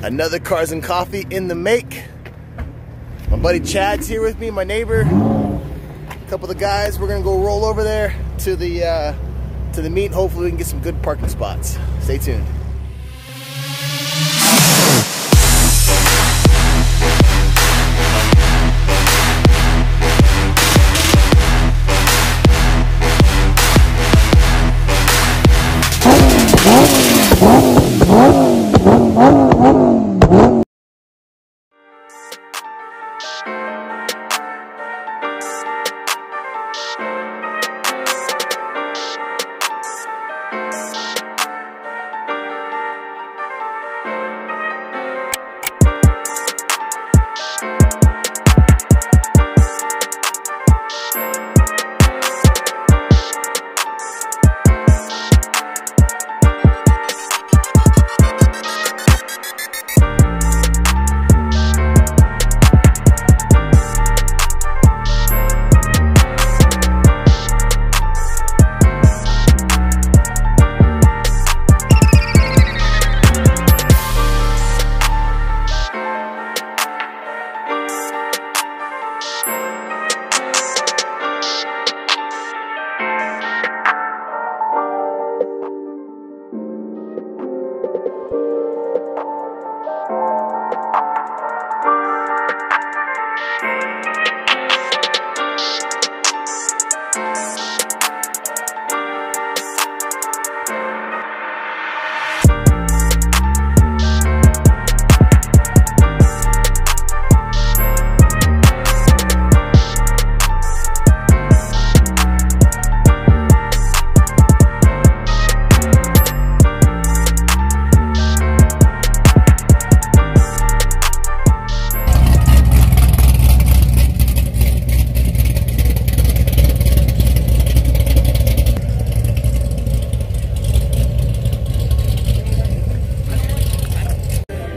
Another Cars and Coffee in the make. My buddy Chad's here with me, my neighbor. A couple of the guys, we're gonna go roll over there to the meet. Hopefully we can get some good parking spots. Stay tuned.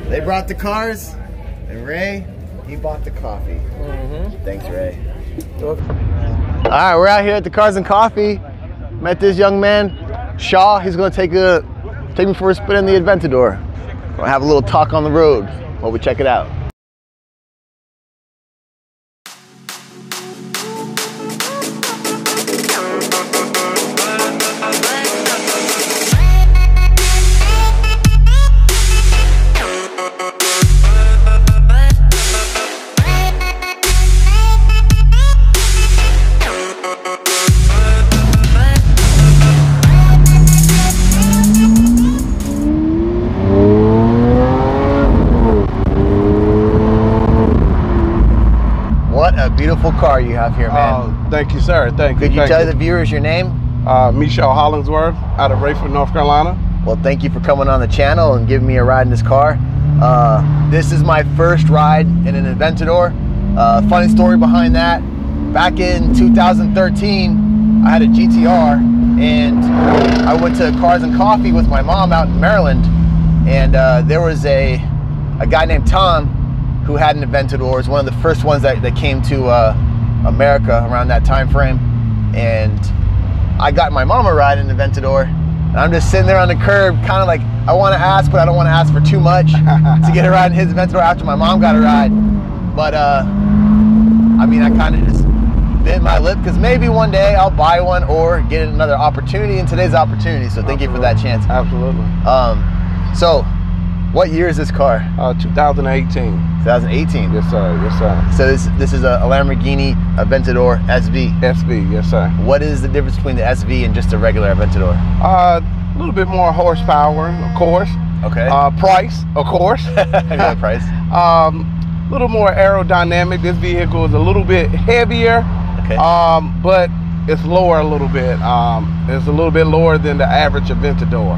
They brought the cars, and Ray, he bought the coffee. Thanks, Ray. All right, we're out here at the Cars and Coffee. Met this young man, Shaw. He's gonna take me for a spin in the Aventador. We'll have a little talk on the road while we check it out. Beautiful car you have here, man. Oh, thank you, sir. Thank you. Could you tell the viewers your name? Michelle Hollingsworth out of Rayford, North Carolina. Well, thank you for coming on the channel and giving me a ride in this car. This is my first ride in an Aventador. Funny story behind that. Back in 2013, I had a GTR and I went to Cars and Coffee with my mom out in Maryland, and there was a guy named Tom who had an Aventador. It was one of the first ones that came to America around that time frame. And I got my mom a ride in the Aventador. And I'm just sitting there on the curb, kind of like, I want to ask, but I don't want to ask for too much to get a ride in his Aventador after my mom got a ride. But I mean, I kind of just bit my lip, because maybe one day I'll buy one or get another opportunity, and today's opportunity. So thank you for that chance. Absolutely. So what year is this car? 2018. 2018. Yes, sir. Yes, sir. So this is a Lamborghini Aventador SV. SV. Yes, sir. What is the difference between the SV and just a regular Aventador? A little bit more horsepower, of course. Okay. Price, of course. Yeah, price. A little more aerodynamic. This vehicle is a little bit heavier. Okay. But it's lower a little bit. It's a little bit lower than the average Aventador.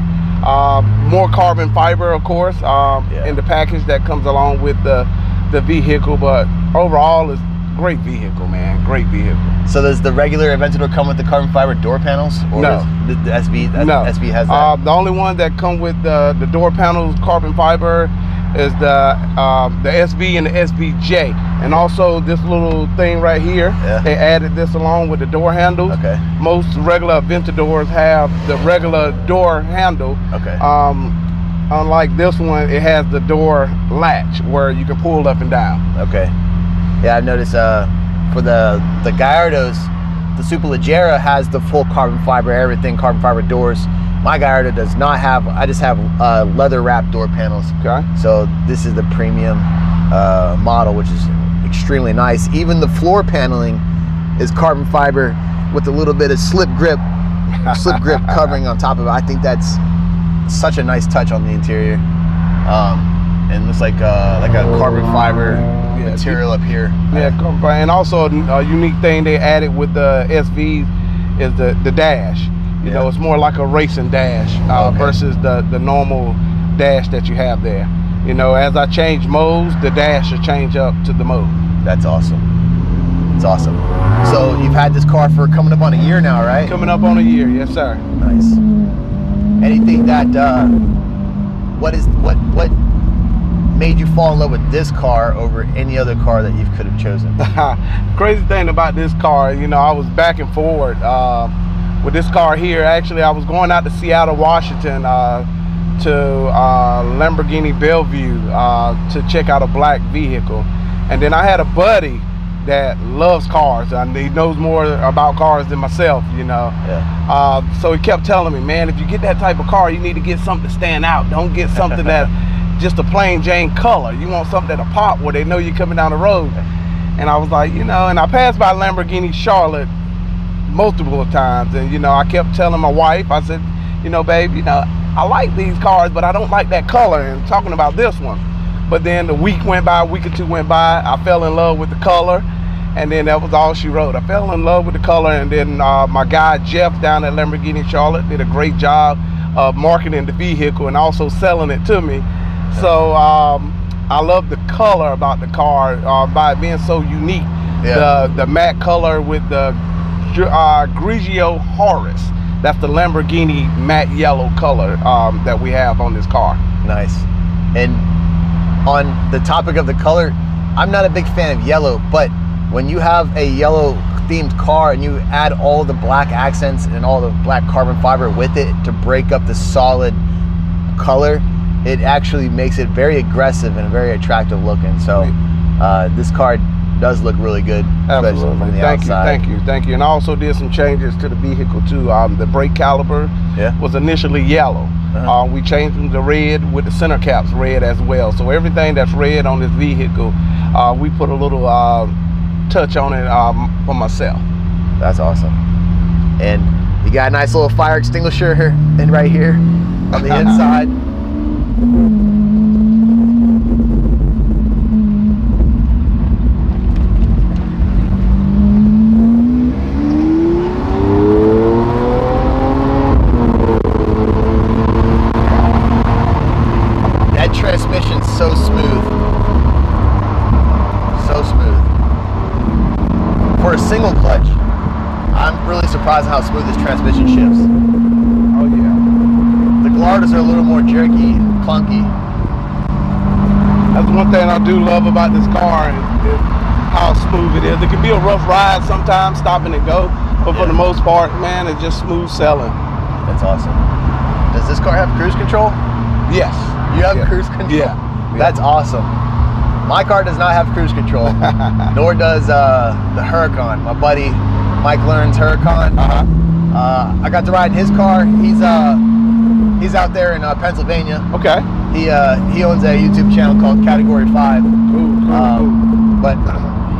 More carbon fiber, of course, in the package that comes along with the vehicle, but overall it's a great vehicle, man. Great vehicle. So does the regular Aventador come with the carbon fiber door panels? Or no. The SV, no. SV has that? The only one that come with the door panels, carbon fiber, is the SV and the SVJ. And also this little thing right here, they added this along with the door handles. Okay. Most regular Aventadors have the regular door handle. Okay. unlike this one, it has the door latch where you can pull up and down. Okay. Yeah, I've noticed for the Gallardos, the Superleggera has the full carbon fiber, everything carbon fiber doors. My Gallardo does not have. I just have leather wrapped door panels. Okay. So this is the premium model, which is extremely nice. Even the floor paneling is carbon fiber with a little bit of slip grip covering on top of it. I think that's such a nice touch on the interior. And looks like a carbon fiber material up here. Yeah, and also a unique thing they added with the SVs is the dash. You know, it's more like a racing dash versus the normal dash that you have there. You know, as I change modes, the dash will change up to the mode. That's awesome. It's awesome. So you've had this car for coming up on a year now, right? Coming up on a year, yes sir. Nice. Anything that what made you fall in love with this car over any other car that you could have chosen? Crazy thing about this car, you know, I was back and forward with this car here. Actually, I was going out to Seattle, Washington to Lamborghini Bellevue to check out a black vehicle. And then I had a buddy that loves cars, and he knows more about cars than myself, you know. Yeah. So he kept telling me, man, if you get that type of car, you need to get something to stand out. Don't get something that just a plain Jane color. You want something that'll pop where they know you're coming down the road. And I was like, you know, and I passed by Lamborghini Charlotte multiple times, and you know, I kept telling my wife, I said, you know, babe, you know, I like these cars, but I don't like that color, and talking about this one. But then the week went by, a week or two went by, I fell in love with the color, and then that was all she wrote. I fell in love with the color, and then my guy Jeff down at Lamborghini Charlotte did a great job of marketing the vehicle and also selling it to me. So I love the color about the car by it being so unique. The matte color with the Grigio Horus. That's the Lamborghini matte yellow color that we have on this car. Nice. And on the topic of the color, I'm not a big fan of yellow, but when you have a yellow themed car and you add all the black accents and all the black carbon fiber with it to break up the solid color, it actually makes it very aggressive and very attractive looking. So this car does look really good, especially from the outside. Thank you. And I also did some changes to the vehicle too. The brake caliper was initially yellow. We changed them to red with the center caps red as well. So everything that's red on this vehicle, we put a little touch on it for myself. That's awesome. And you got a nice little fire extinguisher in right here on the inside. That transmission's so smooth. So smooth. For a single clutch, I'm really surprised at how smooth this transmission shifts. Oh yeah. The Gallardos are a little more jerky and clunky. That's one thing I do love about this car, is how smooth it is. It can be a rough ride sometimes, stopping and go, but for the most part, man, it's just smooth sailing. That's awesome. Does this car have cruise control? Yes. You have cruise control? Yeah. That's awesome. My car does not have cruise control, nor does the Huracan. My buddy Mike Learn's Huracan. I got to ride in his car. He's out there in Pennsylvania. Okay. He owns a YouTube channel called Category 5. But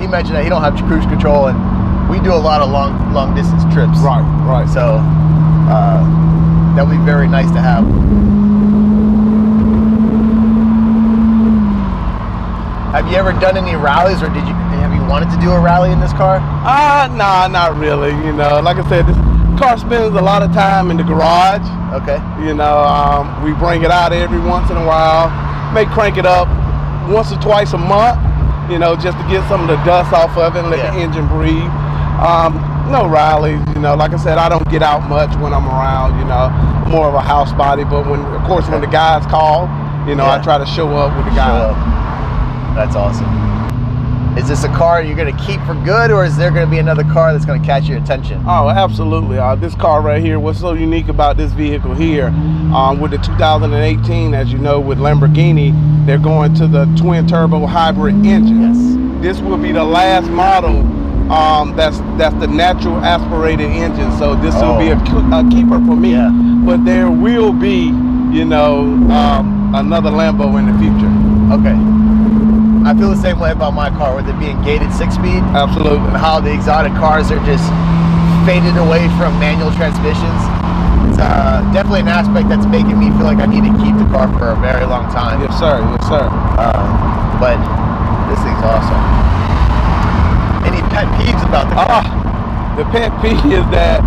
he mentioned that he don't have cruise control, and we do a lot of long distance trips. Right. So that would be very nice to have. Have you ever done any rallies, or have you wanted to do a rally in this car? Nah, not really. You know, like I said, this car spends a lot of time in the garage. Okay. You know, we bring it out every once in a while. May crank it up once or twice a month, you know, just to get some of the dust off of it and let the engine breathe. No rallies, you know, like I said, I don't get out much when I'm around, you know, more of a house body. But when the guys call, you know, I try to show up with the guys. That's awesome. Is this a car you're going to keep for good, or is there going to be another car that's going to catch your attention? Oh, absolutely. This car right here, what's so unique about this vehicle here, with the 2018, as you know, with Lamborghini, they're going to the twin turbo hybrid engine. Yes. This will be the last model that's the natural aspirated engine. So this will be a keeper for me. Yeah. But there will be, you know, another Lambo in the future. Okay. I feel the same way about my car, with it being gated 6-speed. Absolutely. And how the exotic cars are just faded away from manual transmissions. It's definitely an aspect that's making me feel like I need to keep the car for a very long time. Yes, sir. Yes, sir. But this thing's awesome. Any pet peeves about the car? The pet peeve is that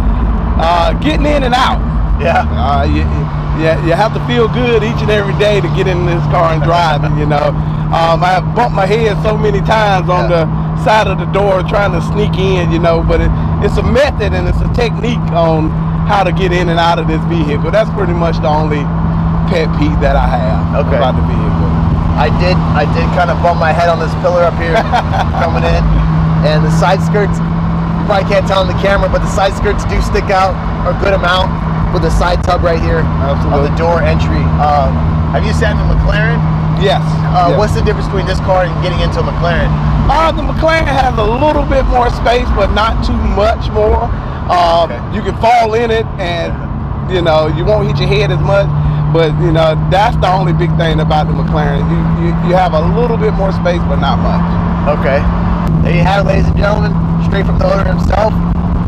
getting in and out. Yeah. You have to feel good each and every day to get in this car and drive it, you know. I have bumped my head so many times on the side of the door trying to sneak in, you know, but it's a method and it's a technique on how to get in and out of this vehicle. That's pretty much the only pet peeve that I have about the vehicle. I did kind of bump my head on this pillar up here coming in, and the side skirts, you probably can't tell on the camera, but the side skirts do stick out a good amount with the side tub right here. Absolutely. On the door entry. Have you sat in the McLaren? Yes. What's the difference between this car and getting into a McLaren? The McLaren has a little bit more space, but not too much more. You can fall in it, and you know, you won't hit your head as much. But you know, that's the only big thing about the McLaren. You have a little bit more space, but not much. Okay. There you have it, ladies and gentlemen, straight from the owner himself.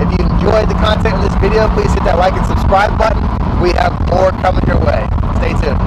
If you enjoyed the content of this video, please hit that like and subscribe button. We have more coming your way. Stay tuned.